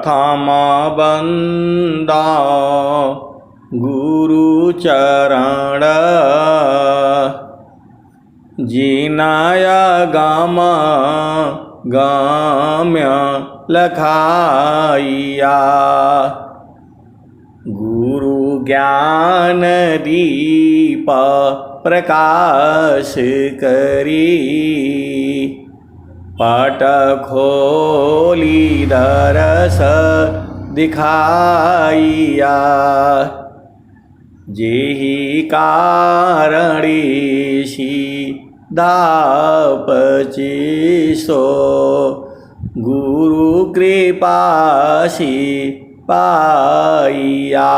प्रथम बंदा गुरु चरण जिनाय गाम गाम्य लखाइया गुरु ज्ञान दीप प्रकाश करी पट खोली दरस दिखाइया जेहि कारणीशी दापचिसो गुरु कृपासी पाइया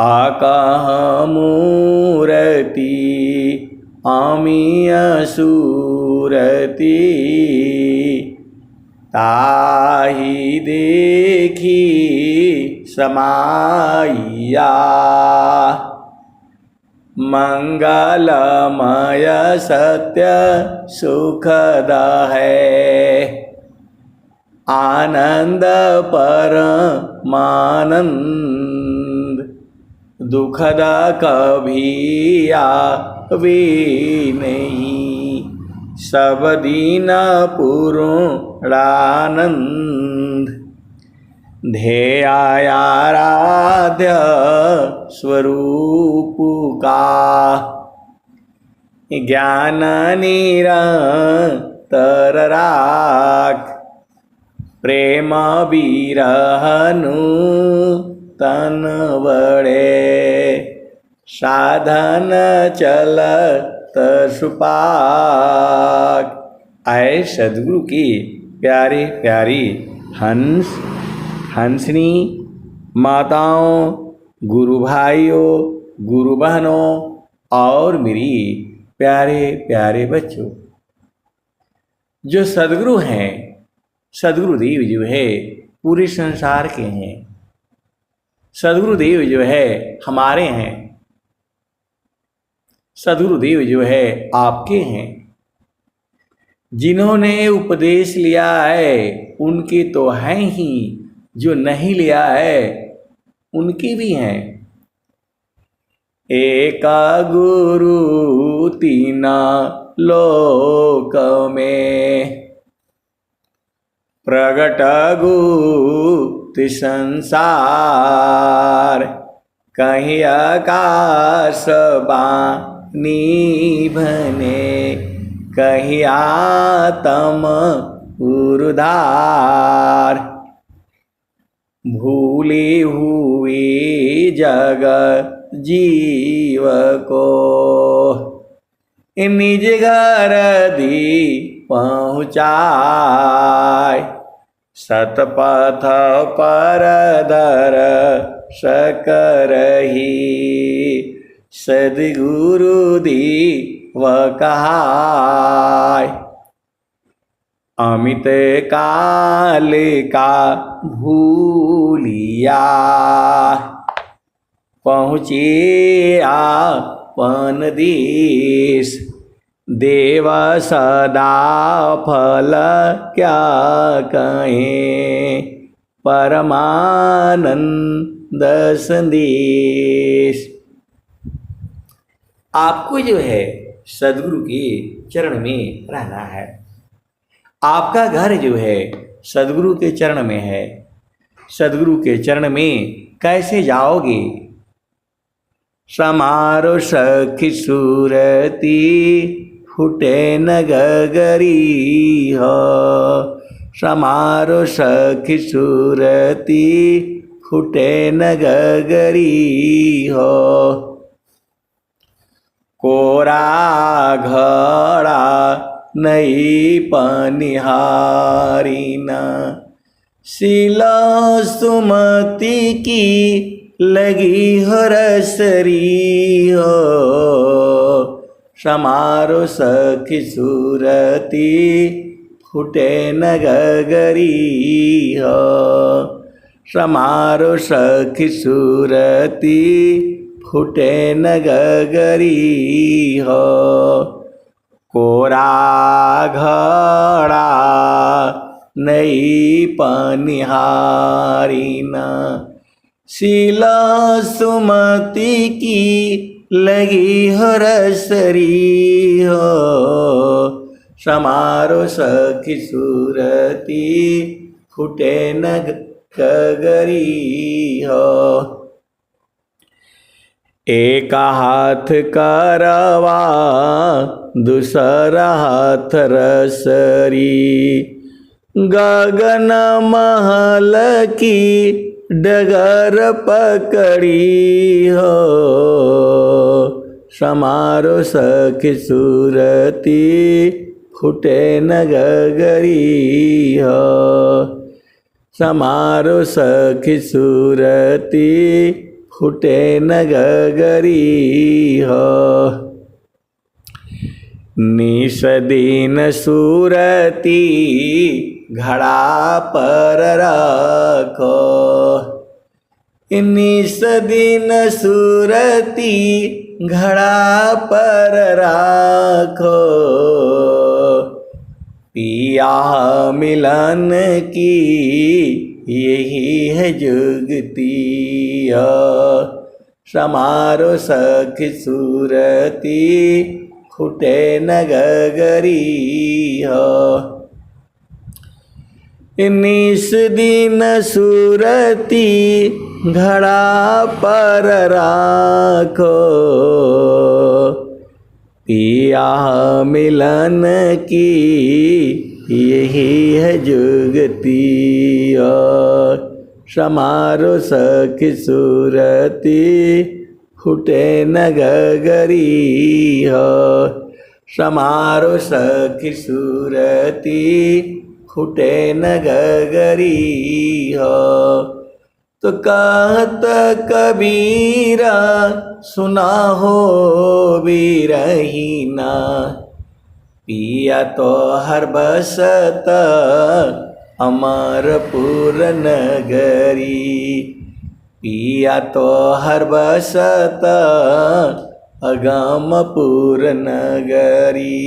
आकह मूर्ति अमीय सूरति ताहि देखी समाइया मंगलमय सत्य सुखद है आनंद परमानंद दुखद कभी आवे नहीं सब दीन पूर्णानंद ध्येयाराध्य स्वरूप का ज्ञान निरंतर राख प्रेम बिरहनु तन बड़े साधन चलत सुपाक। आए सदगुरु की प्यारी प्यारी हंसनी माताओं, गुरु भाइयों, गुरु बहनों और मेरी प्यारे प्यारे बच्चों, जो सदगुरु हैं, सदगुरुदेव जो है पूरे संसार के हैं। सदगुरुदेव जो है हमारे हैं। सदगुरुदेव जो है आपके हैं। जिन्होंने उपदेश लिया है उनके तो हैं ही, जो नहीं लिया है उनके भी हैं। एक गुरु तीन लोक में प्रगट गुप्त संसार कहीं आकाश बानी बने कहीं आत्म उर्धार भूले हुए जग जीव को निज घर दी पहुँचाए सतपथ पर दर सकरही सद्गुरु दी वकाय अमित काल का भूलिया पहुँचे आपन देश देव सदा फल क्या कहें परमानंद संदेश। आपको जो है सदगुरु के चरण में रहना है। आपका घर जो है सदगुरु के चरण में है। सदगुरु के चरण में कैसे जाओगे? समारो सखी सूरती फुटे न गगरी हो समारो सखी सूरती फुटे न गगरी हो कोरा घड़ा नई पनिहारी न शिला सुमति की लगी हो रसरी हो समारो सखी सूरती फुटे न गगरी हो समारो सखी सूरती फुटे न गगरी हो कोरा घड़ा नई पनिहारीना। शीला सुमति की लगी हो रसरी हो, समारो सखी सूरती फूटे न कगरी हो। एक हाथ करवा दूसरा हाथ रसरी, गगन महल की डगर पकड़ी हो, समारो सखी सूरती फूटे न गगरी हो, समारो सखी सूरती फूटे न गगरी हो। निस दिन सूरती घड़ा पर रखो, निस दिन सूरती घड़ा पर रखो, पिया मिलन की यही है जुगती, समारो सखी सूरती फूटे न गगरी हो। निस दिन सूरती घड़ा पर राखो, पिया मिलन की यही है जुगती, समारो सखी सूरती फूटे न गगरी हो, समारो सखी सूरती फूटे न गगरी हो। तो कहत कबीरा सुना हो बिरहीना, पिया तो हर बसत अमरपुर नगरी, पिया तो हर बसत अगमपुर नगरी,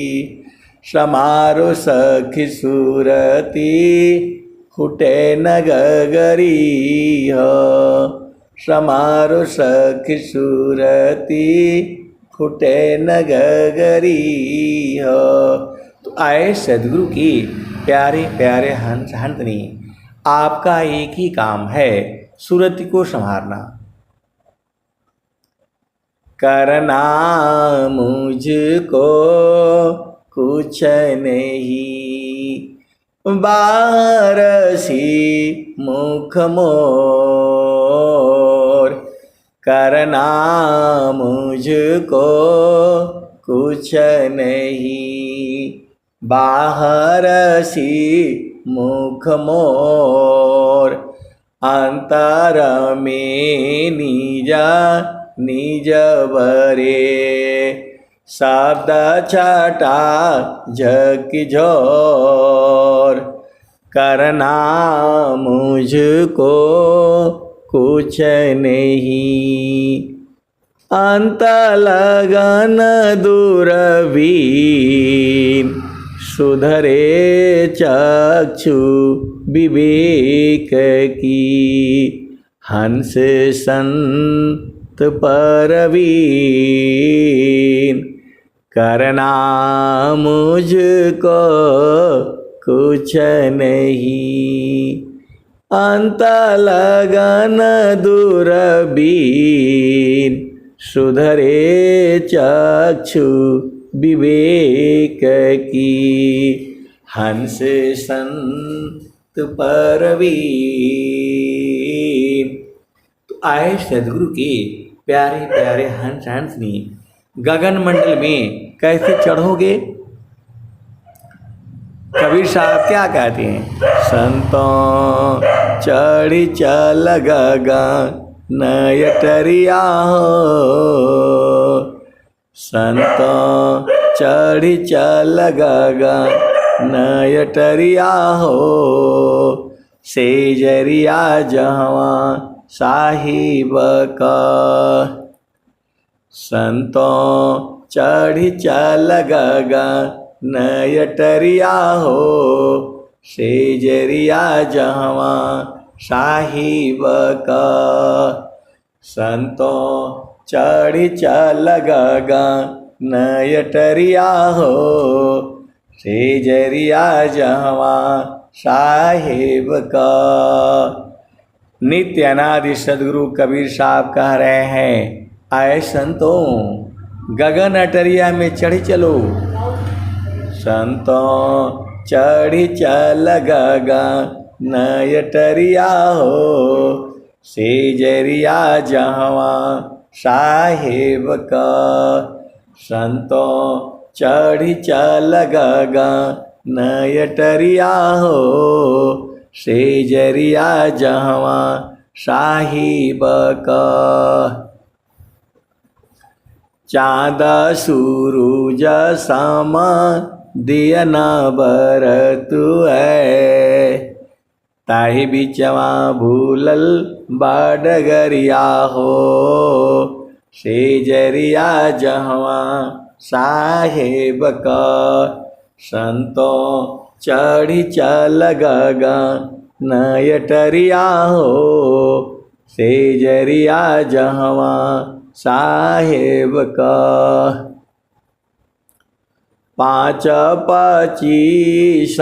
समारो सखी सूरती फूटे न गगरी हो, समारो सखी सूरती फूटे न गगरी हो। तो आए सदगुरु की प्यारे प्यारे हंस हंसनी, आपका एक ही काम है सूरती को संवारना, करना मुझको कुछ नहीं, बारसी मुख मोर, करना मुझको कुछ नहीं, बाहर सी मुख मोर, अंतर में निजा निज बरे, शब्द छटा झकझोर, करना मुझको कुछ नहीं, अंत लगन दूरबीन, सुधरे चक्षु विवेक की, हंस संत परवीन, करना मुझको कुछ नहीं, अंत लगन दूरबीन, सुधरे चक्षु विवेक की, हंस संत परवीन। तो आए सदगुरु के प्यारे प्यारे हंस हंसनी, गगन मंडल में कैसे चढ़ोगे? कबीर साहब क्या कहते हैं? संतों चढ़ी चल गगन नयटरिया हो, संतों चढ़ी चल गगन नयटरिया हो, सेजरिया जहवा साहिब का, संतों चढ़ी चल गगन नयटरिया हो, सेजरिया जहवा साहिब का। संतों चढ़ी चल गगन यटरिया हो, सेजरिया जहवा साहिब का। नित्य अनादि सदगुरु कबीर साहब कह रहे हैं, आए संतों गगन अटरिया में चढ़ चलो। संतों चढ़ी चल गगन अटरिया हो, सेजरिया जहवा साहिब का। संतों चढ़ी चल गगन अटरिया हो, सेजरिया जहवा साहिब का। चाँद सूरज सम दिया न बरतु है, ताहि बिचवा भूलल बाडगरिया हो, सेजरिया जहवा साहेब का। संतों चढ़ी चल गगन अटरिया हो, सेजरिया जहवा साहेब का। 5 25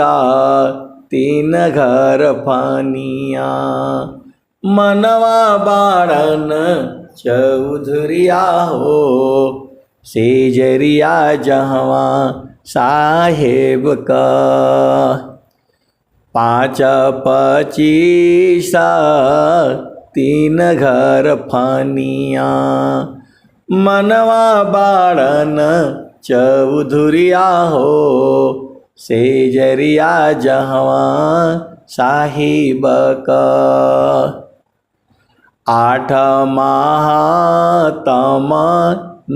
3 घर फानिया, मनवा बाड़न चौधरिया हो, सेजरिया जहवा साहेब का। 5 25 3 घर फानिया, मनवा बाड़न चौधरिया हो, सेजरिया जहवा साहिब का। 8 महातम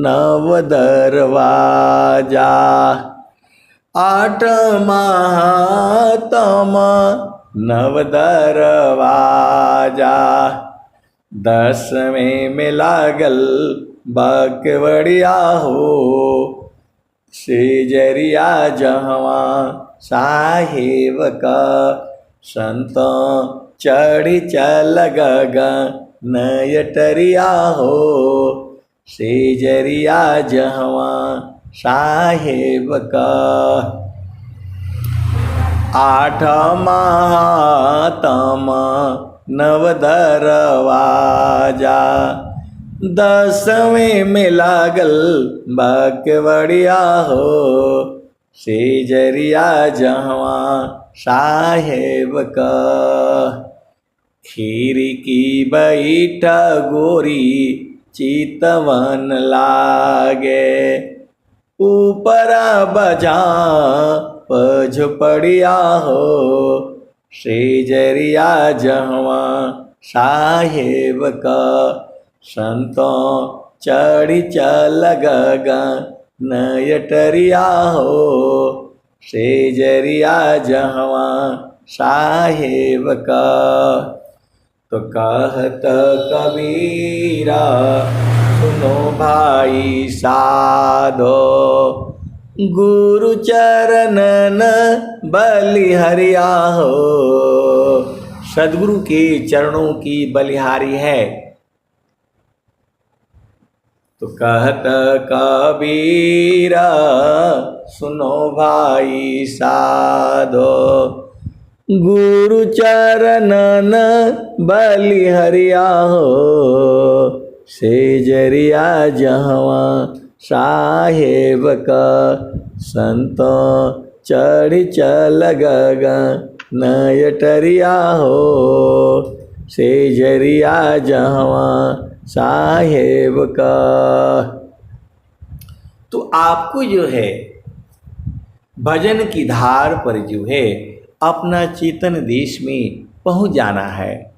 9 दरवाजा, 8 महातम 9 दरवाजा। 10वें में लागल बकवड़िया हो, सेजरिया जहवा साहिब का। संतों चढ़ी चल गगन अटरिया हो, सेजरिया जहवा साहिब का। 8 महातम 9 दरवाजा, 10वें में लागल बकवड़िया हो, सेजरिया जहवा साहेब का। खीरी बैठ गोरी चितवन लागे, ऊपर बजा झुपड़िया हो, सेजरिया जहवा साहेब का। संतों चढ़ी चल गगन अटरिया हो, सेजरिया जहवा साहेब का। तो कहत कबीरा सुनो भाई साधो, गुरु चरणन बलिहरिया हो। सद्गुरु के चरणों की बलिहारी है। तो कहत कबीरा सुनो भाई साधो, गुरु चरणन बलिहरिया हो, सेजरिया जहवा साहेब का। संतों चढ़ी चल गगन अटरिया हो, सेजरिया जहवा साहेब का। तो आपको जो है भजन की धार पर जो है अपना चेतन देश में पहुंच जाना है।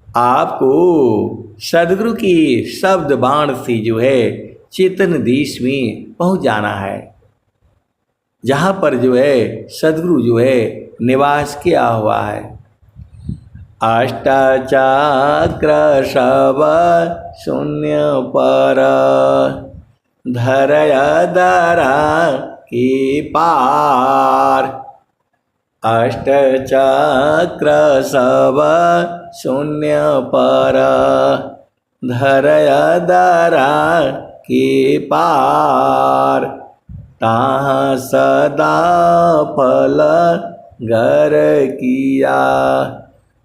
आपको सद्गुरु की शब्द बाण से जो है चेतन देश में पहुंच जाना है, जहाँ पर जो है सद्गुरु जो है निवास किया हुआ है। अष्टचक्र सब शून्य पर, धरय दरा के पार। अष्टचक्र सब शून्य पर धरय दरा के पार। ताहाँ सदा फल घर किया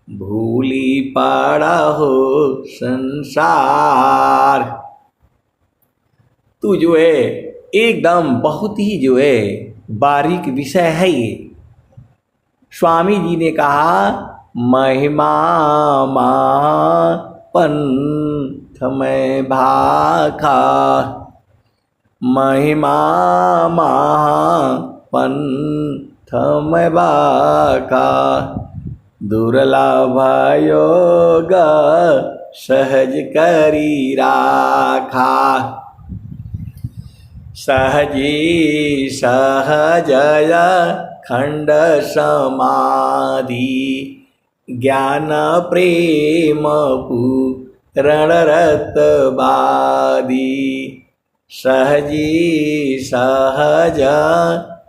भूली पड़ा हो संसार। तू जो है एकदम बहुत ही जो है बारीक विषय है ये। स्वामी जी ने कहा महिमा पंथ में भाखा, महिमा पंथ में भाखा। दुर्लभ योग सहज करी राखा। सहजी सहजय खंड समाधि ज्ञान प्रेम पूरण रतबादी। सहजी सहज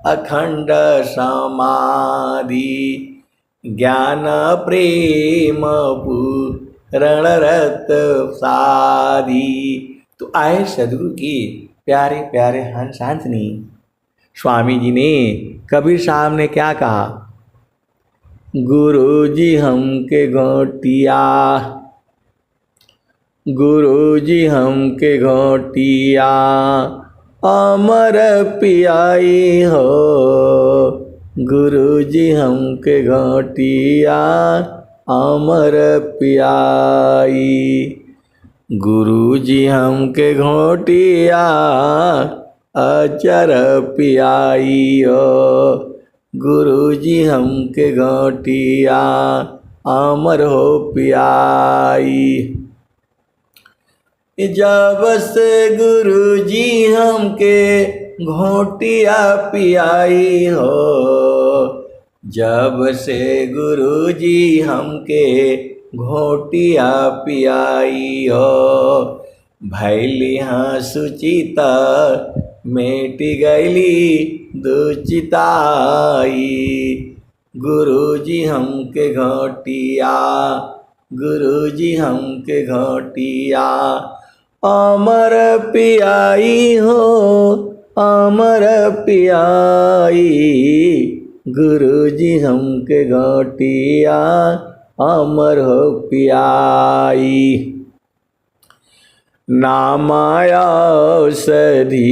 अखंड समाधि ज्ञान प्रेम पूरण रत साधी। तो आए सदगुरु की प्यारे प्यारे हंस हंसनी। स्वामी जी ने कबीर साहब ने क्या कहा? गुरु जी हमके घोटिया, गुरु जी हमके घोटिया अमर पियाई हो। गुरु जी हमके घोटिया अमर पियाई। गुरु जी हमके घोटिया अचर पियाई हो। गुरु जी हमके घोटिया अमर हो पियाई। जब से गुरु जी हमके घोटिया पियाई हो। जब से गुरु जी हमके घोटिया पियाई हो। भैली हाँ सुचिता मेट गैली दुचिताई। गुरु जी हमके घोटिया, गुरु जी हमके घोटिया अमर पियाई हो। अमर पियाई। गुरु जी हमके घोटिया अमर हो पियाई। नामाया औषधि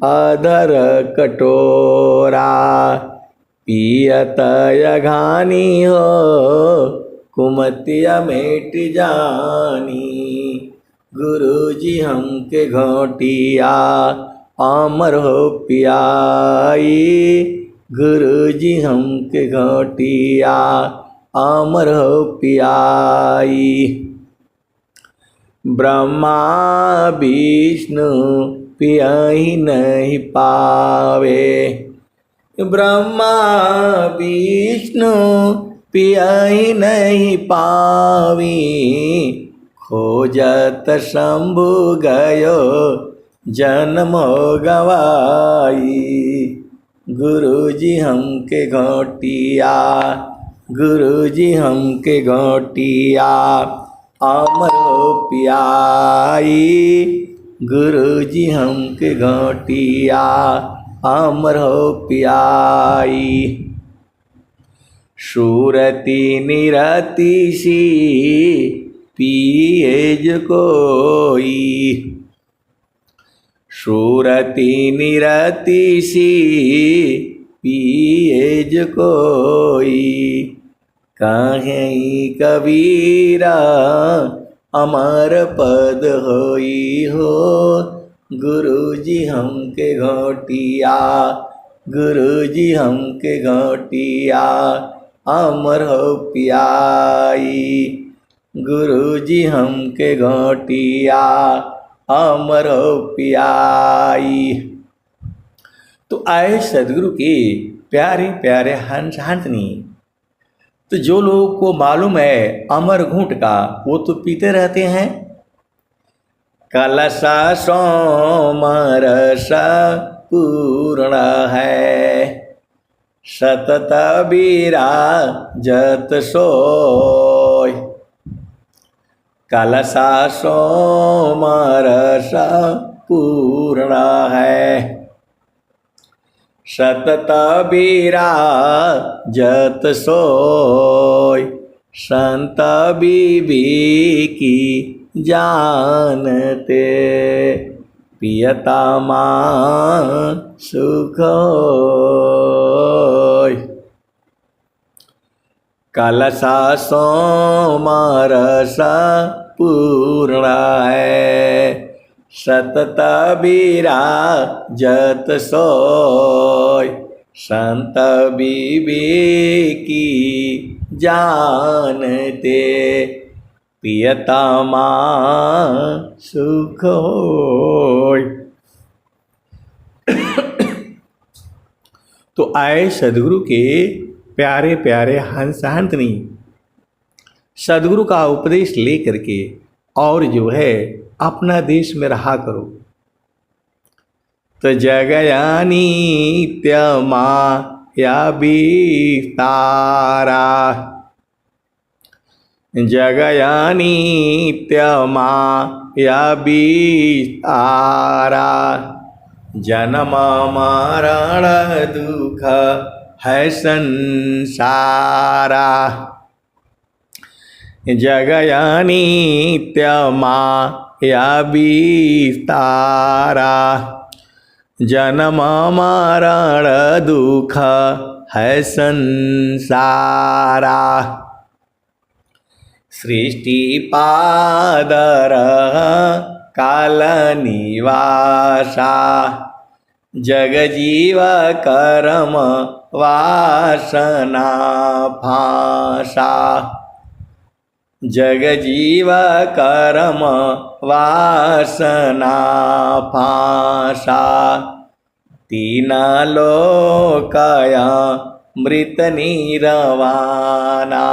अधर कटोरा पियत अघानी हो। कुमतिया मेट जानी। गुरु जी हमके घोटिया अमर हो पियाई। गुरु जी हमके घोटिया अमर हो पियाई। ब्रह्मा विष्णु पियाही नहीं पावे। ब्रह्मा विष्णु पियाही नहीं पावी। खोजत शंभु गयो जन्म गवाई। गुरु जी हमके घोटिया, गुरु जी हमके घोटिया अमर हो पियाई। गुरु जी हमके घोटिया अमर हो पियाई। सूरती निरति सी पिएज कोई। सूरती निरति सी पिएज कोई। कहीं कबीरा अमर पद होई हो। गुरु जी हमके घोटिया, गुरु जी हमके घोटिया अमर हो पियाई। गुरु जी हमके घोटिया अमर हो पियाई। तो आए सदगुरु के प्यारे प्यारे हंस हंसनी। तो जो लोगों को मालूम है अमर घूंट का वो तो पीते रहते हैं। कलसा सोमरस पूर्ण है। सतत विराजत सोय, कलसा सोमरस पूर्ण है। सतत विराजत सोय, संत विवेकी जानते। पियता मान सुख होय, कलसा सोमरस पूर्ण है। सतत विराजत सोय, संत विवेकी जानते। पियता मान सुख होय। तो आए सदगुरु के प्यारे प्यारे हंस हंसनी, सदगुरु का उपदेश लेकर के और जो है अपना देश में रहा करो। तो जगयानी माया विस्तारा, जगयानी माया विस्तारा। जन्म मरण दुख है संसारा, जगयानी माया विस्तारा। जन्म मरण दुख है संसारा। सृष्टि पादर काल निवासा, जग जीव कर्म वासना फांसा। जग जीव कर्म वासना फांसा। तीन लोकया मृत निर्वाणा,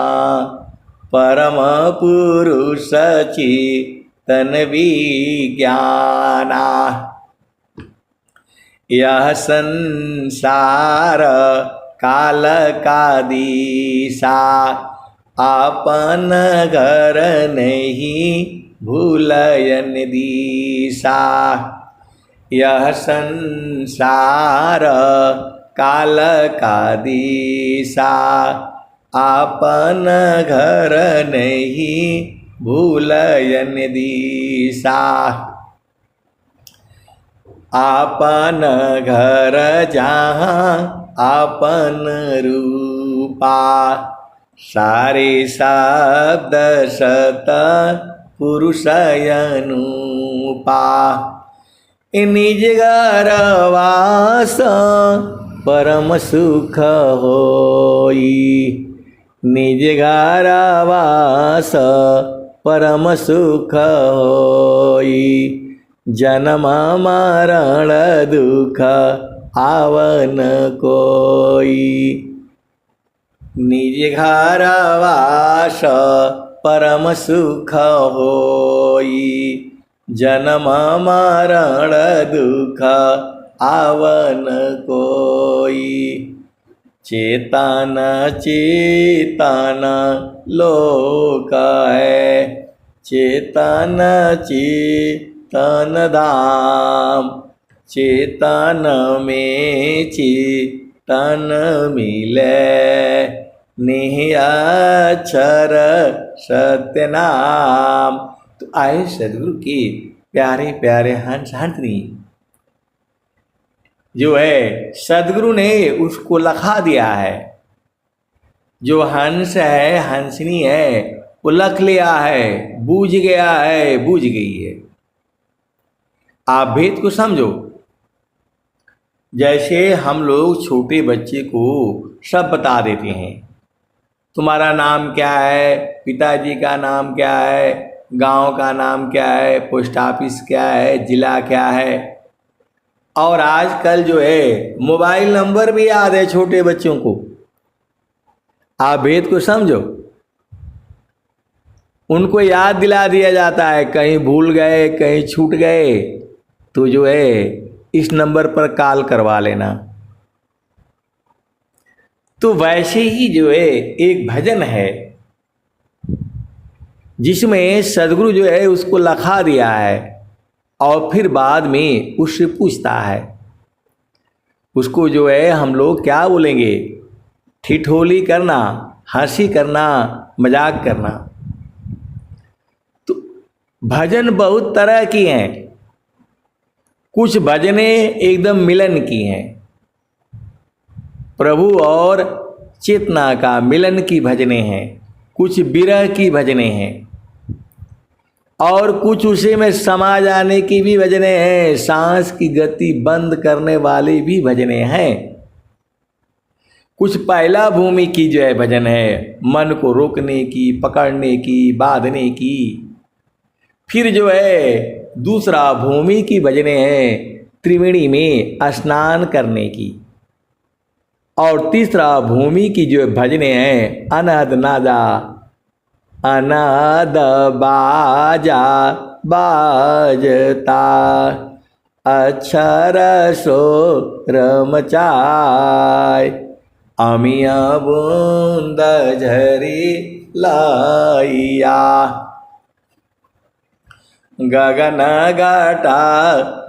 परम पुरुष चितन विज्ञाना। यह संसार काल का दिशा, आपन घर नहीं भूलयन दिशा। यह संसार काल का दिशा, आपन घर नहीं भूलयन दिशा। आपन घर जहाँ आपन रूपा, सारे शब्द सत पुरुष अनुपा। निज घर वास परम सुख होई, निज घर वास परम सुख होई। जन्म मरण दुख आवन कोई, निज घर वास परम सुख होई। जन्म मरण दुख आवन कोई। चेतन चेतन लोक है, चेतन चेतन धाम। चेतन में चेतन मिले, निहिअक्षर सत्य नाम। तो आए सदगुरु के प्यारे प्यारे हंस हंसनी, जो है सदगुरु ने उसको लखा दिया है। जो हंस है, हंसनी है, वो लख लिया है, बूझ गया है, बूझ गई है। आप भेद को समझो। जैसे हम लोग छोटे बच्चे को सब बता देते हैं, तुम्हारा नाम क्या है, पिताजी का नाम क्या है, गांव का नाम क्या है, पोस्ट ऑफिस क्या है, जिला क्या है। और आजकल जो है मोबाइल नंबर भी याद है छोटे बच्चों को। आप भेद को समझो। उनको याद दिला दिया जाता है, कहीं भूल गए, कहीं छूट गए तो जो है इस नंबर पर कॉल करवा लेना। तो वैसे ही जो है एक भजन है जिसमें सदगुरु जो है उसको लिखा दिया है और फिर बाद में उससे पूछता है। उसको जो है हम लोग क्या बोलेंगे, ठिठोली करना, हंसी करना, मजाक करना। तो भजन बहुत तरह की हैं। कुछ भजनें एकदम मिलन की हैं, प्रभु और चेतना का मिलन की भजनें हैं। कुछ विरह की भजनें हैं और कुछ उसी में समा जाने की भी भजनें हैं। सांस की गति बंद करने वाली भी भजनें हैं। कुछ पहला भूमि की जो है भजन है, मन को रोकने की, पकड़ने की, बांधने की। फिर जो है दूसरा भूमि की भजनें हैं, त्रिवेणी में स्नान करने की। और तीसरा भूमि की जो भजनें हैं, अनहद नादा, अनाद बाजा बाजता, अक्षर सो रमचाय, अमिया बूंद झरी लाइया, गगन घटा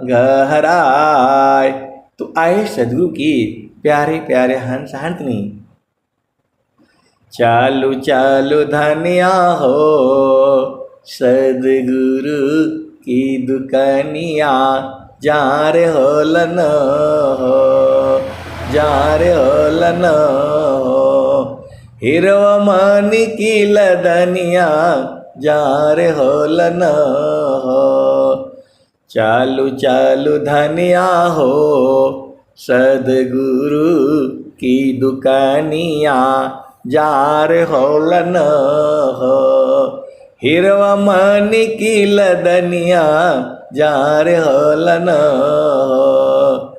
गहराय। तो आए सदगुरु की प्यारे प्यारे हंस हंसनी। चालू चालू धनिया हो सदगुरु की दुकानिया, जार होलन हो, जार होलन हो, हिरवा मानी की लदनिया, जार होलन हो। चालू चालू धनिया हो सदगुरु की दुकानिया, जार होलन हो, हिरवा मानी की लदनिया, जार होलन हो।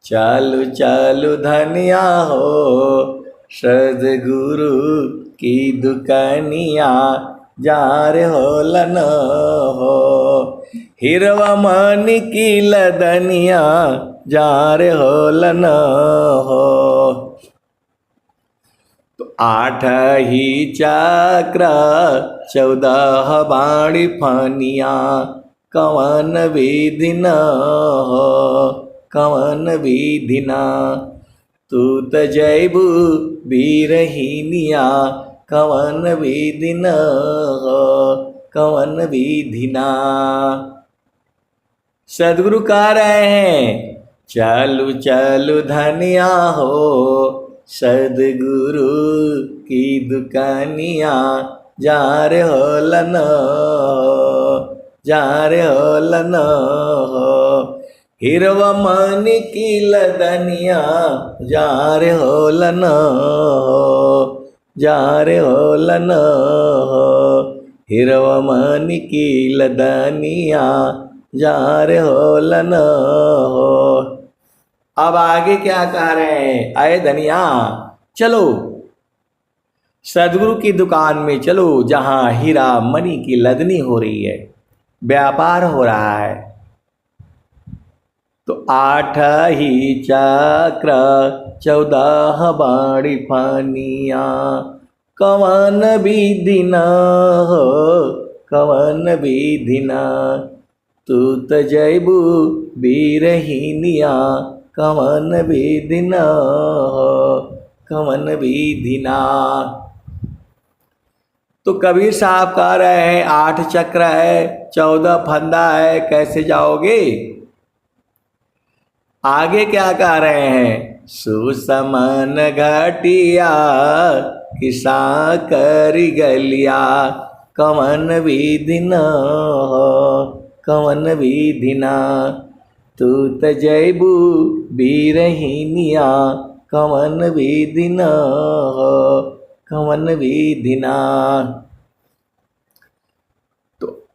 चालू चालू धनिया हो सदगुरु की दुकानिया, जार होलन हो, हिरवा मानी की लदनिया, जार होलन हो। तो 8 ही चक्र 14 बाणी फनिया, कवन विधि न हो, कवन विधि न, तू त जैबू बीरहीनिया, कवन विधि न हो, कवन विधि न। सदगुरु कह रहे हैं, चालू चालू धनिया हो सदगुरु की दुकानिया, जार होलन हो, जार होलन हो, हिरवा मानी की लदनिया, जार होलन हो, जार होलन हो, हिरवा मानी की लदनिया, जार होलन हो। अब आगे क्या कह रहे हैं, आए धनिया चलो सदगुरु की दुकान में चलो, जहां हीरा मणि की लदनी हो रही है, व्यापार हो रहा है। तो 8 ही चक्र 14 बाणी फनिया, कवन विधि न हो, कवन विधि न, तू त जैबू बीरहीनिया, कवन विधि न हो, कवन विधि न। तो कबीर साहब कह रहे हैं 8 चक्र है, 14 फंदा है, कैसे जाओगे। आगे क्या कह रहे हैं, सुसमन घटिया किसा करी गलिया, कवन विधि न हो, कवन विधि न, तू त जैबू बीरहीनिया, कवन विधि न हो, कवन विधि न। तो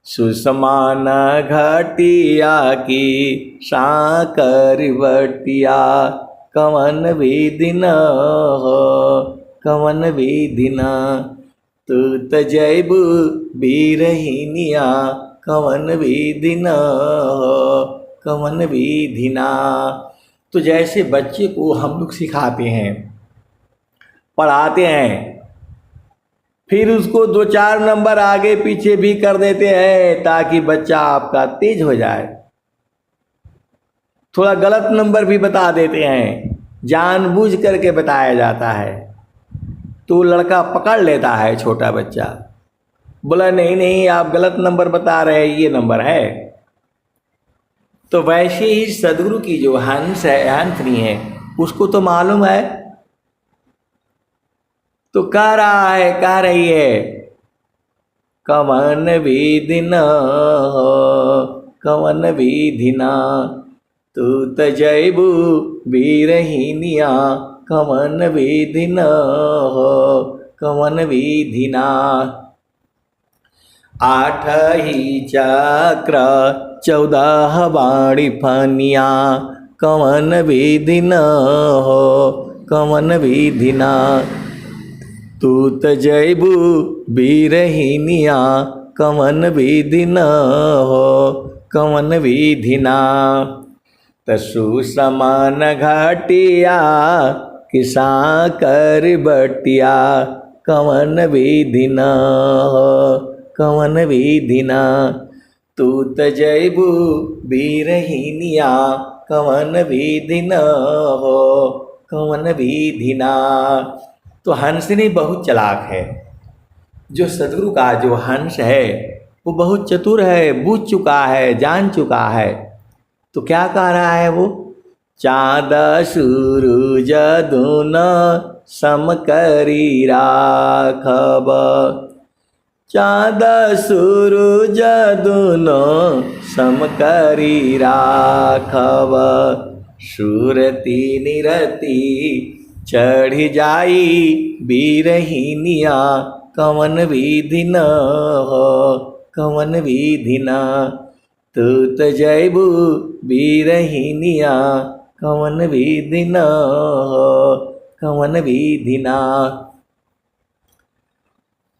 सुसमान घटिया की साकर बटिया, कवन विधि न हो, कवन विधि न, तू त जैबू बीरहीनिया, कवन विधि न हो, कवन विधिना। तो जैसे बच्चे को हम लोग सिखाते हैं, पढ़ाते हैं, फिर उसको 2-4 नंबर आगे पीछे भी कर देते हैं ताकि बच्चा आपका तेज हो जाए। थोड़ा गलत नंबर भी बता देते हैं, जानबूझ करके बताया जाता है, तो लड़का पकड़ लेता है, छोटा बच्चा बोला नहीं नहीं आप गलत नंबर बता रहे हैं, ये नंबर है। तो वैसे ही सदगुरु की जो हंस है, हंसनी है, उसको तो मालूम है, तो कह रहा है, कह रही है, कवन विधिना, कवन विधिना, तू तजैबू बीरहिनिया, कवन विधिना, कवन विधिना। 8 ही चक्र 14 वाणी फनिया, कवन विधिना, कवन विधिना, तू तजैबू बीरहिनिया, कवन विधिना, कवन विधिना। तसु समान घाटिया किसा कर बटिया, कवन विधिना, कवन विधिना, तू तजैबू बीरहिनिया, कवन विधिना, कवन विधिना। तो हंसनी बहुत चालाक है। जो सदगुरु का जो हंस है वो बहुत चतुर है, बूझ चुका है, जान चुका है। तो क्या कह रहा है वो, चाँद सूरज दूना सम करी राखब, चाँद सूरज दूनो सम करी राखब, सूरती निरती चढ़ जाई बीरहिनिया, कवन विधिना, कवन विधिना, तू तजैबू बीरहिनिया, कवन विधिना, कवन विधिना।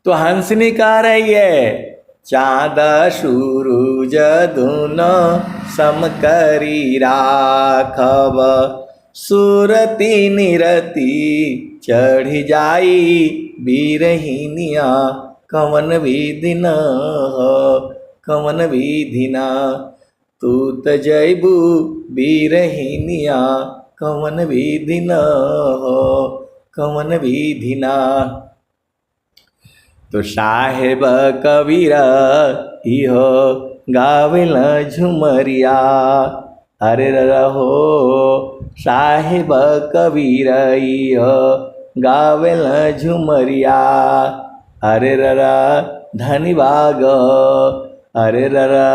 तो हंसनी कह रही है, चाँद सूरज दूनो सम करी राखब, सूरती निरती चढ़ जाई बीरहिनिया, कवन विधिना, कवन विधिना, तू तजैबू बीरहिनिया, कवन विधिना, कवन विधिना। तो साहेब कबीरा इहो गावेल झुमरिया, अरे रहो साहेब कबीरा इहो गावेल झुमरिया, अरे ररा धनी भाग, अरे ररा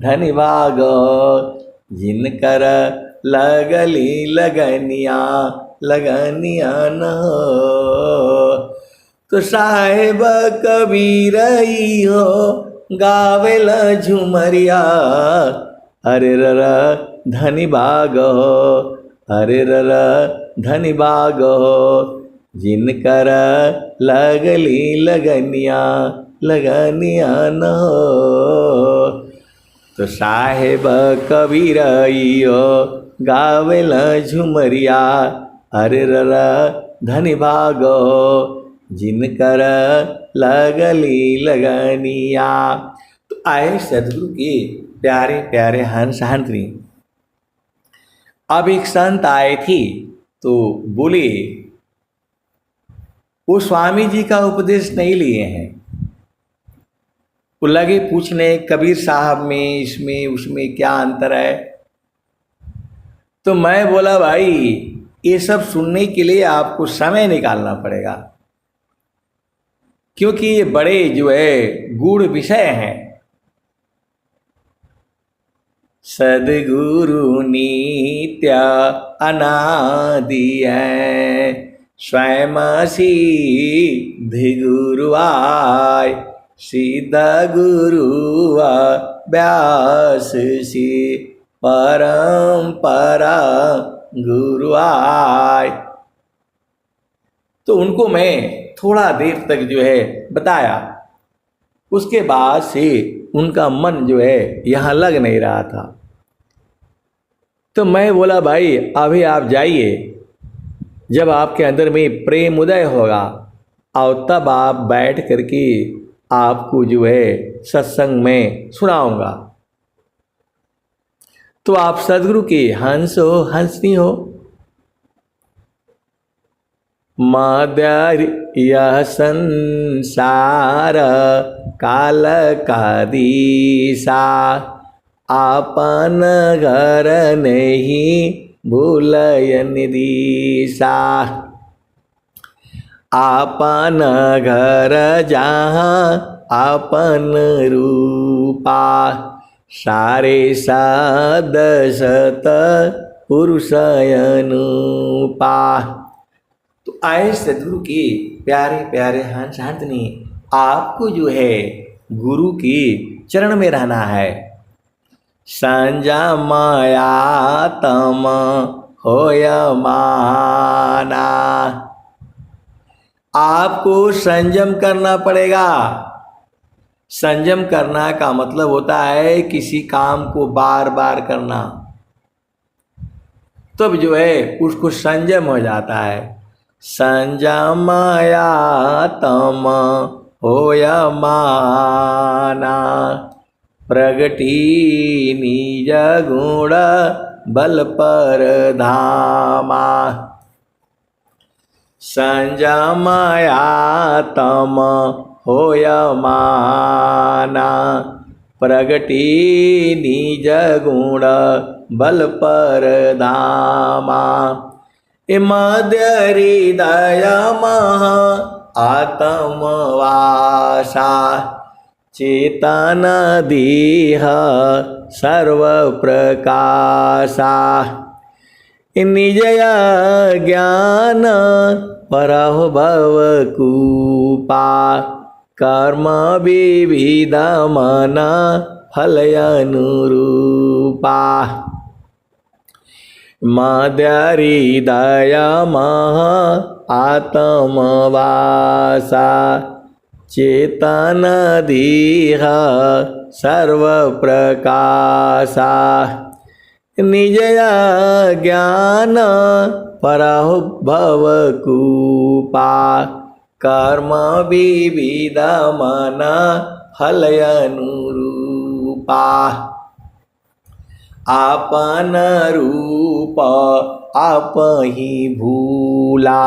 धनी भाग, जिनकर लगली लगनिया, लगनिया न हो। तो साहेब कबीरा इहो गावेल झुमरिया, अरे ररा धनी भाग, अरे ररा धनी भाग, जिनकर लगली लगनिया, लगनिया न हो। तो साहेब कबीरा इहो गावेल झुमरिया, अरे ररा धनी भाग, जिनकर लगली लगनिया। तो आए सदगुरु के प्यारे प्यारे हंस हंसनी। अब एक संत आए थे तो बोले, वो स्वामी जी का उपदेश नहीं लिए हैं। वो लगे पूछने, कबीर साहब में इसमें उसमें क्या अंतर है। तो मैं बोला, भाई ये सब सुनने के लिए आपको समय निकालना पड़ेगा, क्योंकि ये बड़े जो है गूढ़ विषय हैं। सद्गुरु नित्य अनादि है, स्वयं सिद्ध गुरु आय, सिद्ध गुरु व्यास सी परंपरा गुरु आय। तो उनको मैं थोड़ा देर तक जो है बताया, उसके बाद से उनका मन जो है यहाँ लग नहीं रहा था। तो मैं बोला भाई अभी आप जाइए, जब आपके अंदर में प्रेम उदय होगा और तब आप बैठ करके आपको जो है सत्संग में सुनाऊंगा। तो आप सदगुरु के हंस हो, हंसनी हो। माद्यार यह संसार काल का दिशा, आपन घर नहीं भूलयन दिशा। आपन घर जहाँ आपन रूपा, सारे साध सत पुरुष अनुपा। तो आए सदगुरु के प्यारे प्यारे हंस हंसनी, आपको जो है गुरु के चरण में रहना है। संजा माया तम होय माना, आपको संयम करना पड़ेगा। संयम करना का मतलब होता है किसी काम को बार बार करना, तब जो है उसको संयम हो जाता है। संयमाया तम होय माना, प्रगति निज गुण बल पर धामा। संयमाया तम होय माना, प्रगति निज गुण बल पर धामा। मध्य हृदय महा आत्मवासा, चेतन दीह सर्व प्रकाशा। निजया ज्ञान परहु भव कूपा, कर्म विविध मन फल अनुरूपा। मध्य हृदय महा आत्मवासा, चेतन दीह सर्व प्रकाशा। निजया ज्ञान परहु भव कूपा, कर्म विविध मन फल अनुरूपा। आपन रूप आप ही भूला,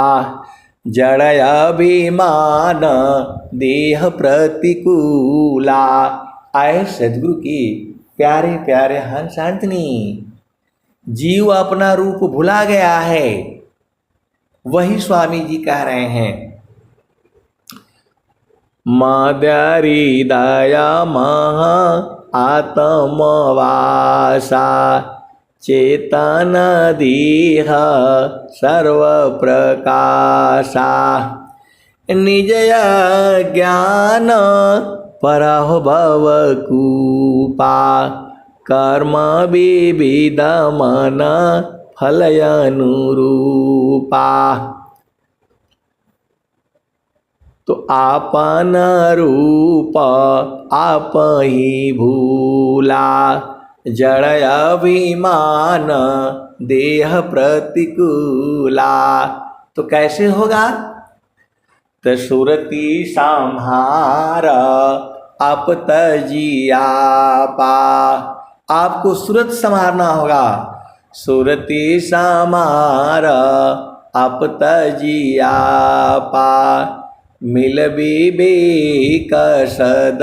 जड़ अभिमान देह प्रतिकूला। आए सदगुरु की प्यारे प्यारे हंस हंसनी, जीव अपना रूप भुला गया है। वही स्वामी जी कह रहे हैं, मध्य हृदय महा आत्मवासा, चेतन दीह सर्व प्रकाशा। निजया ज्ञान परहु भव कूपा, कर्म विविध मन फल अनुरूपा। तो आपन रूप आप ही भूला, जड़ अभिमान देह प्रतिकूला। तो कैसे होगा? तो सुरति संहार आप तजिया पा, आपको सूरत संभारना होगा। सुरति संहार आप तजिया पा, मिल विवेक सद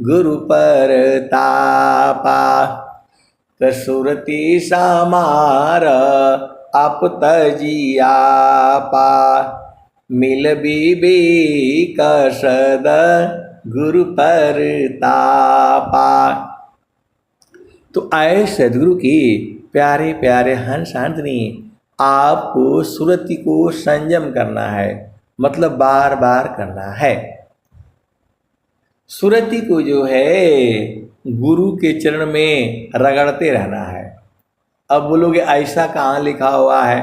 गुरु पर तापा। सुरति समार आप तजिया पा, मिल विवेक सद गुरु पर तापा। तो आए सदगुरु की प्यारे प्यारे हंस हंसनी, आपको सुरति को संयम करना है, मतलब बार बार करना है। सुरति को जो है गुरु के चरण में रगड़ते रहना है। अब बोलोगे ऐसा कहाँ लिखा हुआ है?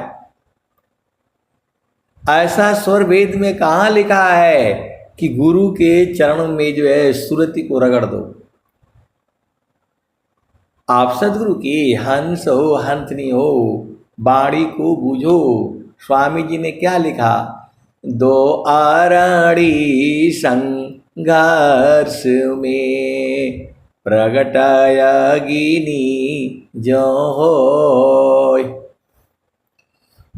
ऐसा स्वर वेद में कहाँ लिखा है कि गुरु के चरण में जो है सुरति को रगड़ दो? आप सदगुरु की हंस हो हंसनी हो, बाणी को बूझो। स्वामी जी ने क्या लिखा? दो आरणी संघर्ष में प्रगटायगिनी जो होय।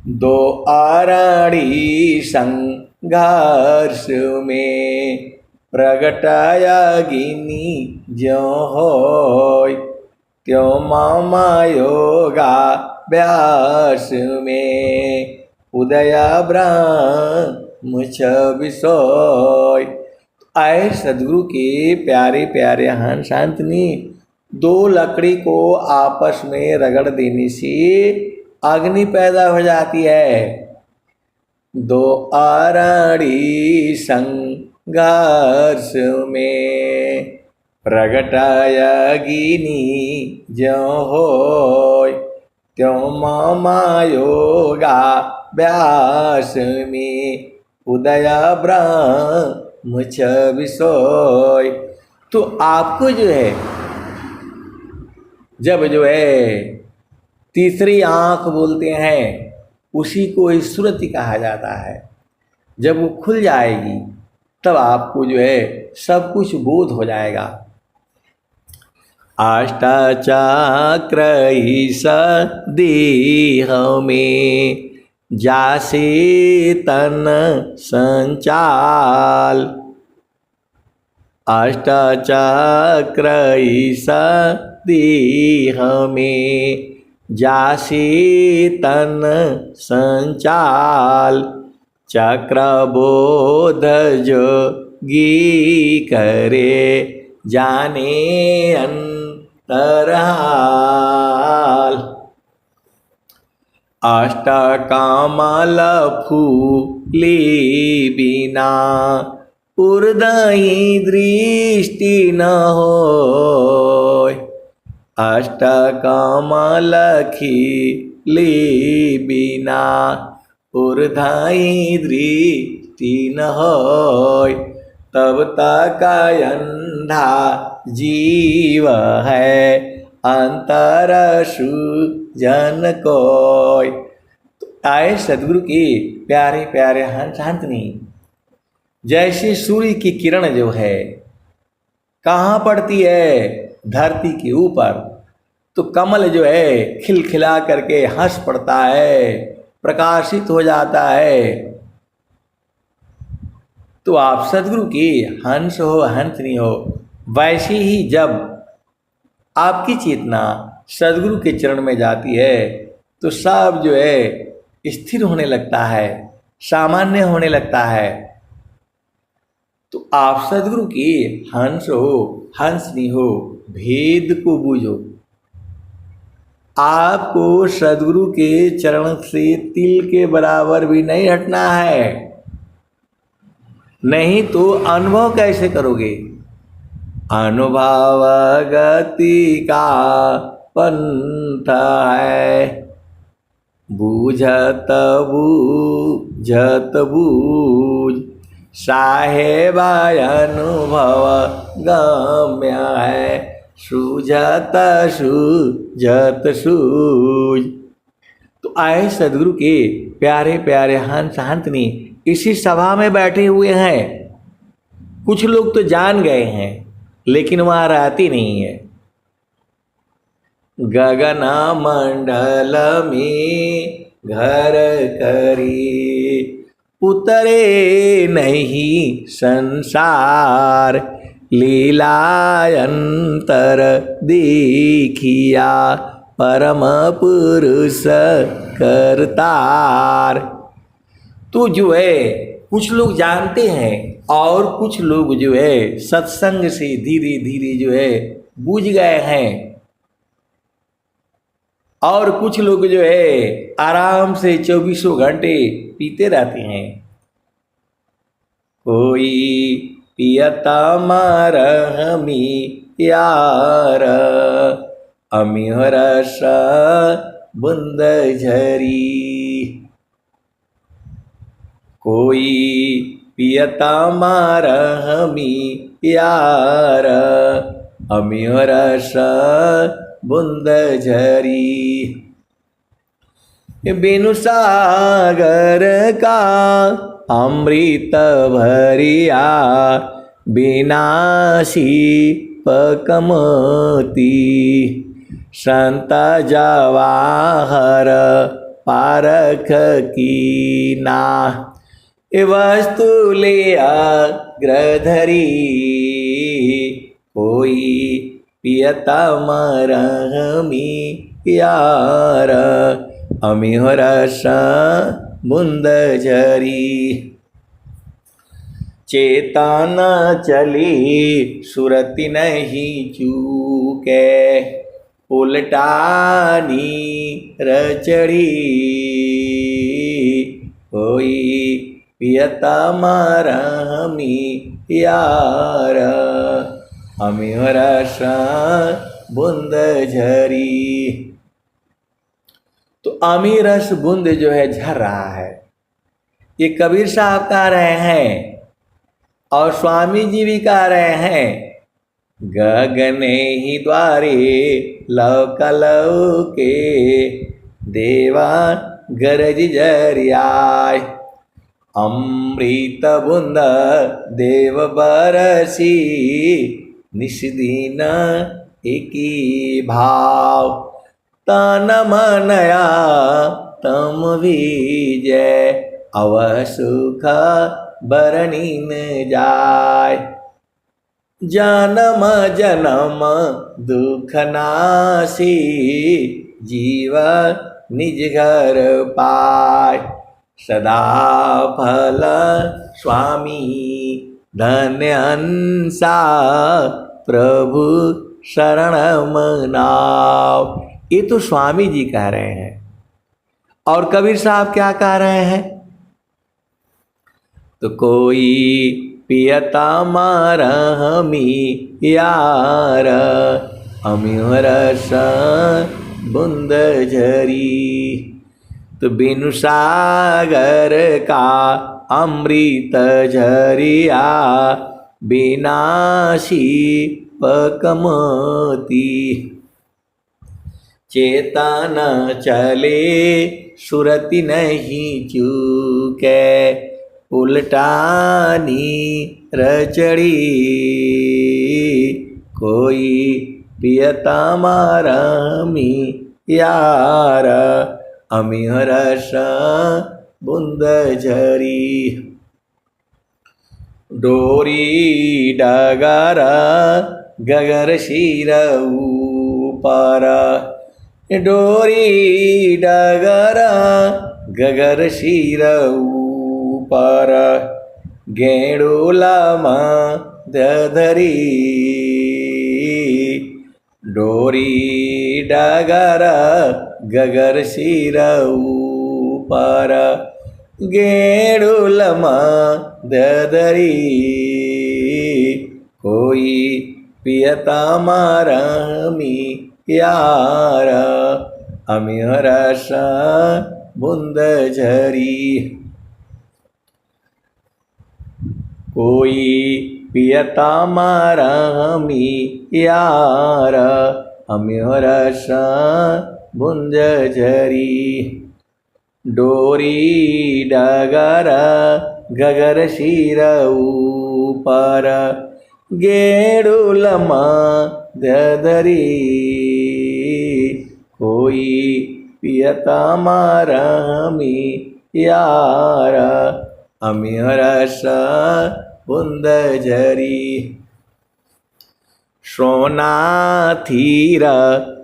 दो आरणी संघर्ष में प्रगटायगिनी जो होय। त्यों मामा योगा व्यास में उदय ब्रह्म छवि सोय। आए सदगुरु के प्यारे प्यारे हंस शांतनी, दो लकड़ी को आपस में रगड़ देने से अग्नि पैदा हो जाती है। दो आरणी संघर्ष में प्रगटायगिनी जो होय। त्यों मामा योगा व्यास में उदय ब्रह्म छवि सोय। तो आपको जो है, जब जो है तीसरी आंख बोलते हैं, उसी को सुरति कहा जाता है। जब वो खुल जाएगी तब आपको जो है सब कुछ बोध हो जाएगा। अष्टचक्र इस देह में जासे तन संचाल। अष्टचक्र इस देह में जासे तन संचाल। चक्रबोध जोगी करे जाने अंतराल। अष्टकमल फूले बिना उर्दयी दृष्टि न होय। अष्टकमल खिले बिना उर्दयी दृष्टि न होय। तब तक अंधा जीव है अंतर सुजन कोय। तो आए सदगुरु की प्यारे प्यारे हंस शांतनी, जैसे सूर्य की किरण जो है कहाँ पड़ती है? धरती के ऊपर। तो कमल जो है खिलखिला करके हंस पड़ता है, प्रकाशित हो जाता है। तो आप सदगुरु की हंस हो हंसनी हो, वैसे ही जब आपकी चेतना सदगुरु के चरण में जाती है तो सब जो है स्थिर होने लगता है, सामान्य होने लगता है। तो आप सदगुरु की हंस हो हंसनी हो, भेद को बूझो। आपको सदगुरु के चरण से तिल के बराबर भी नहीं हटना है, नहीं तो अनुभव कैसे करोगे? अनुभव गति का पंथ है, बूझत बूझत बूझ। साहेब अनुभव गम्य है, सूझत सूझत सूझ। तो आए सदगुरु के प्यारे प्यारे हंस हंसनी इसी सभा में बैठे हुए हैं। कुछ लोग तो जान गए हैं लेकिन वहाँ रहती नहीं है। गगन मंडल में घर करी, उतरे नहीं संसार। लीलायंतर देखिया परम पुरुष करतार। तो जो है कुछ लोग जानते हैं और कुछ लोग जो है सत्संग से धीरे धीरे जो है बूझ गए हैं, और कुछ लोग जो है आराम से 24 घंटे पीते रहते हैं। कोई पियता मार हमी यार, अमिहर सा बुंद झरी। कोई पियता मार हमी यार, अमिहर सा बूंद झरी। बिनु सागर का अमृत भरिया, विनाशी पकमती। संत जवाहर पारख कीना, वस्तु ले अग्रधरी। कोई पियता मरहमी यार, अमिह रस बूंद झरी। चेतन चली सुरति नहीं चूके, उलटानी रचड़ी। कोई पियता मरहमी यार, अमिह रस बूंद झरी। तो अमी रस बूंद जो है झर रहा है, ये कबीर साहब कह रहे हैं और स्वामी जी भी कह रहे हैं। गगने ही द्वारे लौक लौके, देवा गरज जरियाय। अमृत बूंद देव बरसी, निष्दिन एकी भाव। तन मनया तम विजय, अवह सुख बरनी न जाय। जन्म जन्म दुख नासी, जीव निज घर पाय। सदा फल स्वामी धन्य हंसा, प्रभु शरण मनाव। ये तो स्वामी जी कह रहे हैं, और कबीर साहब क्या कह रहे हैं? तो कोई पियता मरहमी यार, अमिह रस बूंद झरी। तो बिनु सागर का अमृत झरिया, विनाशी पकमती। चेतन चले सुरति नहीं चूके, उलटानी रचड़ी। कोई पियता मरहमी यार, अमिह रस बूंद झरी। डोरी डगर गगर सिर ऊपर, डोरी डगर गगर सिर ऊपर। गेड़ूलमा धरी, डोरी डगर गगर सिर ऊपर। गेड़ूलमा धरी, कोई पियता मरहमी यार, अमिह रस बूंद झरी। कोई पियता मरहमी यार, अमिह रस बूंद झरी। डोरी डगर गगर सिर ऊपर, गेड़ूलमा धरी। कोई पियता मरहमी यार, अमिह रस बूंद झरी। सोना थीर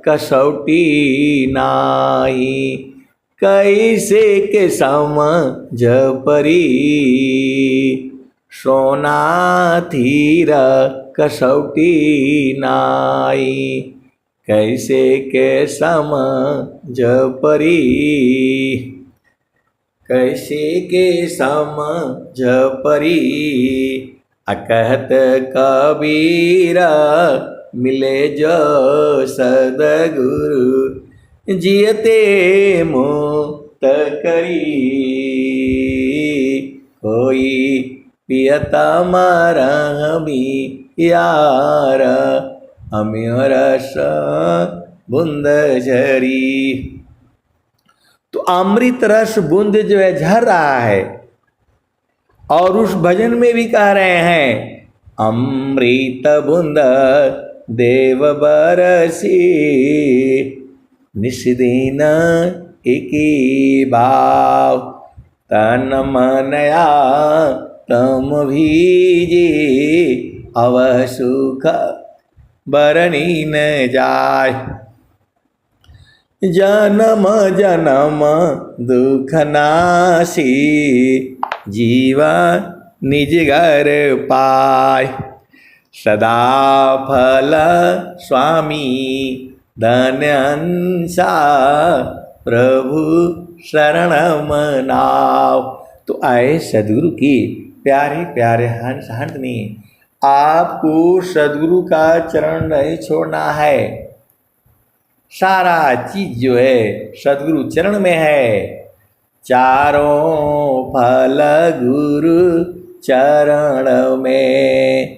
कसौटी नाई, कैसे के समझ परी। सोना थीर कसौटी नाई, कैसे के समझ परी। कैसे के समझ परी। अकहत कबीर मिले जो सदगुरु, जियते मुक्त करी। कोई पियता मरहमी यार, अमिह रस बूंद झरी। तो अमृत रस बूंद जो है झर रहा है, और उस भजन में भी कह रहे हैं अमृत बूंद देव बरसी, निस्दिन एकी भाव, तन मनया तम भीजे, अव सुख बरनी न जाय। जन्म जन्म दुख नासी, जीवा निज घर पाय। सदा फल स्वामी धन्यंसा, प्रभु शरण मनाओ। तो आए सदगुरु की प्यारे प्यारे हंस हंसनी, आपको सदगुरु का चरण नहीं छोड़ना है। सारा चीज जो है सदगुरु चरण में है। चारों फल गुरु चरण में,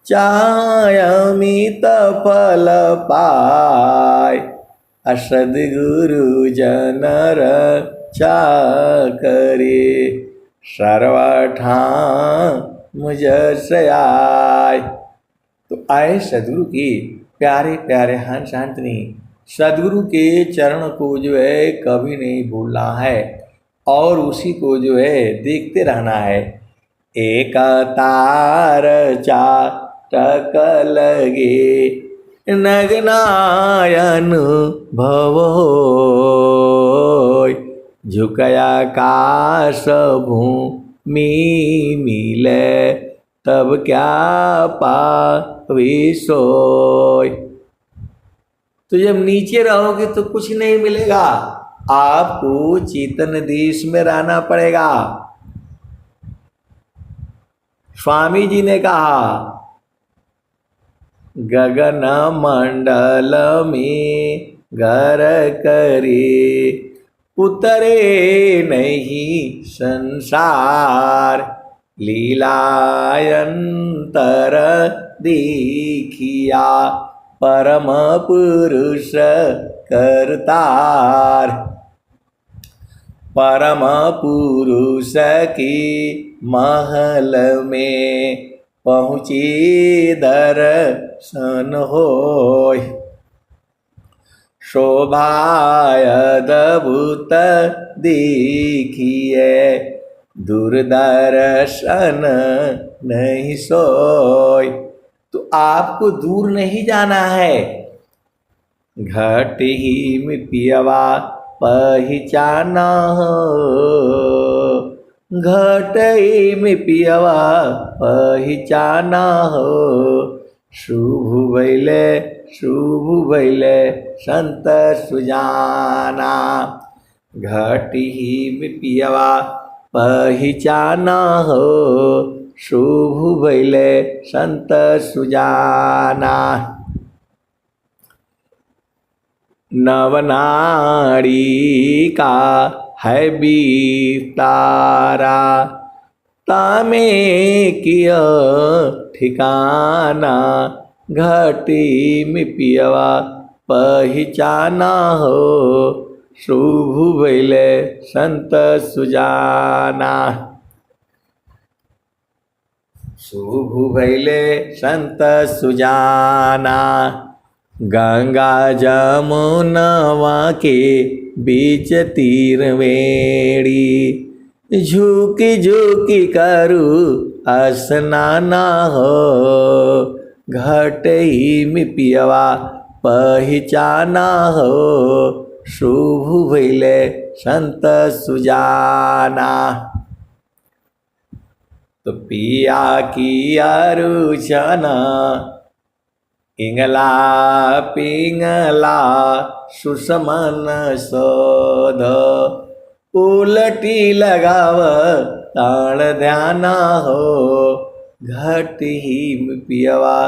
चायमित फल पाय। सद्गुरु जनर चाकरे, सर्वठा मुझ से आय। तो आए सदगुरु की प्यारे प्यारे हंस हंसनी, सदगुरु के चरण को जो है कभी नहीं भूलना है, और उसी को जो है देखते रहना है। एक तार चाटक लगे, नगनायन भवोय। झुकया काश भूमि मिले, तब क्या पावे सोय। तो जब नीचे रहोगे तो कुछ नहीं मिलेगा, आपको चेतन देश में रहना पड़ेगा। स्वामी जी ने कहा गगन मंडल में घर करे, उतरे नहीं संसार। लीलायंतर देखिया, परम पुरुष करतार। परम पुरुष की महल में, पहुँची दर्शन होय। शोभायद्भुत देखिए, दूरदर्शन नहीं सोय। तो आपको दूर नहीं जाना है। घट ही में पियवा पहचाना हो, घट ही में पियवा पहचाना हो। शुभ भैले संत सुजाना, घट ही में पियवा पहचाना हो। शुभ भैले संत सुजाना। नवनाड़ी का है बीतारा, तामे किया ठिकाना। घटी में पियवा पहचाना हो, शुभ भैले संत सुजाना। शुभ भैले संत सुजाना। गंगा जमुनवा के बीच तीर वेड़ी, झुकी झुकी करू स्नाना हो। घट ही में पियवा पहचाना हो, शुभ भैले संत सुजाना। तो पिया की अरुचना, इंगला पिंगला सुषमन शोध। उलटी लगाव ताण ध्याना हो, घट ही में पियवा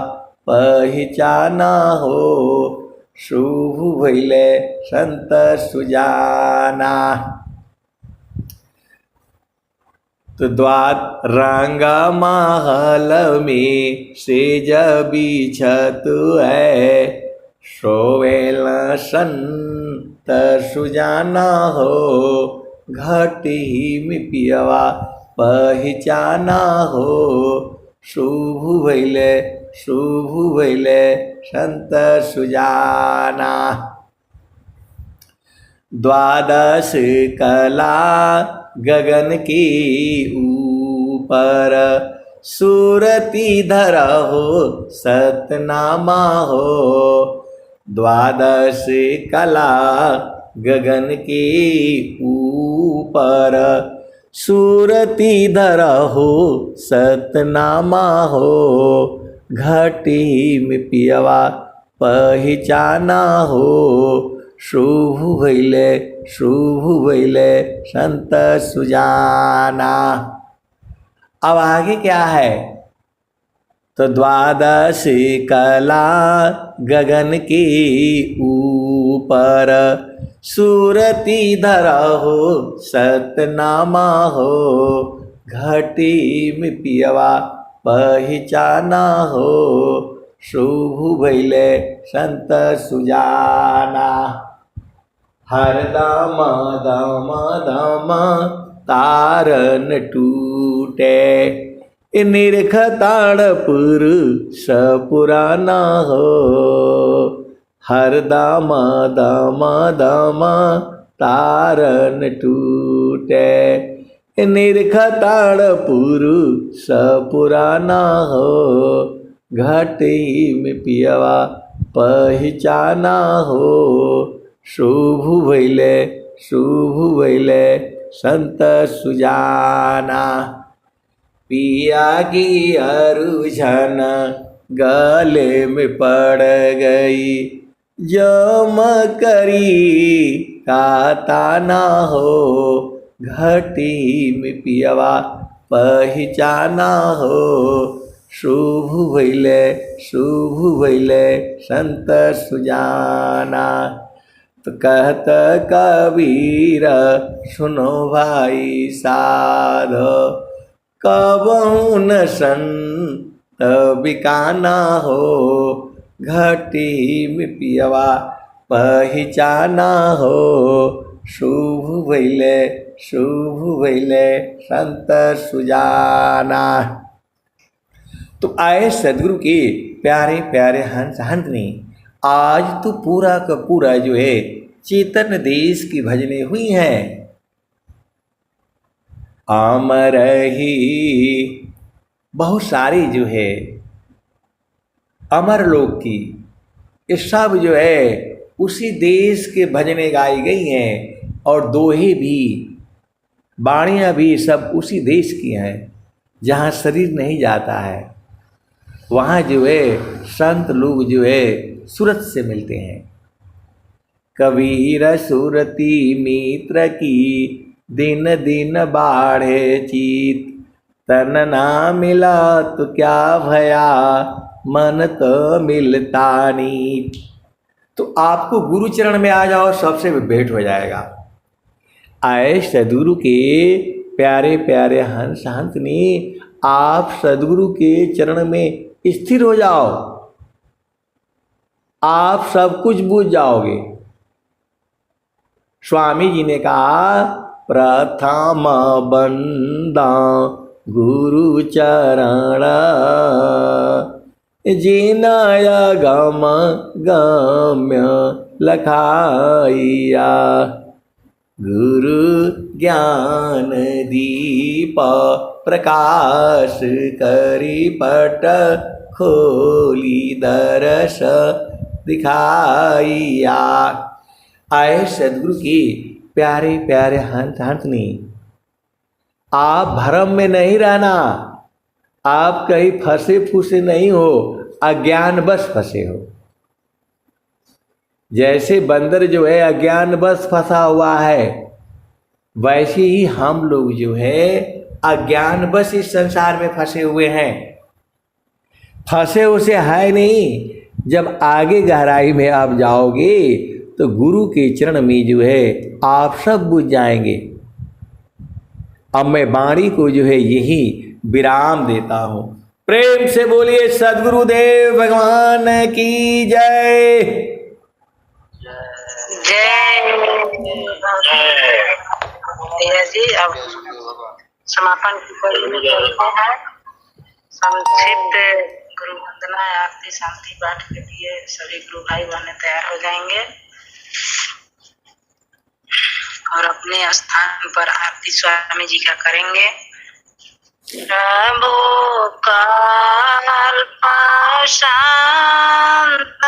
पहचाना हो। शुभ भैले संत सुजाना। तो द्वात रंग महल में सेज बिछत है, सोवेल संत सुजाना हो, घटी में पियवा पहचाना हो। शुभ भैले संत सुजाना। द्वादश कला गगन के ऊपर, सूरती धरा हो सतनामा हो। द्वादश कला गगन के ऊपर, सूरती धरा हो सतनामा हो। घटी में पियवा पहचाना हो। शुभ भैले संत सुजाना। अब आगे क्या है? तो द्वादश कला गगन के ऊपर, सूरती धरा हो सतनामा हो। घटी में पियवा पहचाना हो। शुभ भैले संत सुजाना। हर दाम तारन टूटे, निरख ताड़पुर सपुराना हो। हर दाम तारन टूटे, निरख ताड़पुर सपुराना हो। घटी में पियवा पहचाना हो। शुभ भैले संत सुजाना। पिया की अरुझन गले में पड़ गई, जम करी काताना हो। घटी में पियवा पहचाना हो। शुभ भैले संत सुजाना। तो कहत कबीर सुनो भाई साधो, कबहू न संत बिकाना हो। घटी में पियवा पहचाना हो। शुभ भैले संत सुजाना। तो आए सदगुरु के प्यारे प्यारे हंस हंसनी, आज तो पूरा का पूरा जो है चेतन देश की भजने हुई हैं। अमर ही बहुत सारी जो है अमर लोक की, ये सब जो है उसी देश के भजने गाई गई हैं। और दोहे भी, बाणियाँ भी सब उसी देश की हैं जहाँ शरीर नहीं जाता है। वहाँ जो है संत लोग जो है सूरत से मिलते हैं। कबीर सुरती मित्र की, दिन दिन बाढ़े चीत। तन ना मिला तो क्या भया, मन तो मिलता नीत। तो आपको गुरु चरण में आ जाओ, सबसे भेंट हो जाएगा। आए सदगुरु के प्यारे प्यारे हंस हंसनी, आप सदगुरु के चरण में स्थिर हो जाओ, आप सब कुछ बूझ जाओगे। स्वामी जी ने कहा, प्रथम बंदा गुरु चरण, जिनाय गम गम्य लखाइया। गुरु ज्ञान दीप प्रकाश करी पट, खोली दरस दिखाइया। आए सदगुरु की प्यारे प्यारे हंस हंसनी, आप भ्रम में नहीं रहना, आप कहीं फंसे फूसे नहीं हो, अज्ञान बस फंसे हो। जैसे बंदर जो है अज्ञान बस फंसा हुआ है, वैसे ही हम लोग जो है अज्ञान बस इस संसार में फंसे हुए हैं। फंसे उसे है नहीं। जब आगे गहराई में आप जाओगे तो गुरु के चरण में जो है आप सब बुझ जाएंगे। अब मैं वाणी को जो है यही विराम देता हूँ। प्रेम से बोलिए सद्गुरुदेव भगवान की जय। जय जी। अब समापन की पढ़ी में चलते हैं। संक्षिप्त गुरु वंदना आरती शांति पाठ के लिए सभी गुरु भाई बहने तैयार हो जाएंगे और अपने स्थान पर आरती स्वामी जी का करेंगे। प्रभु कल्प शांत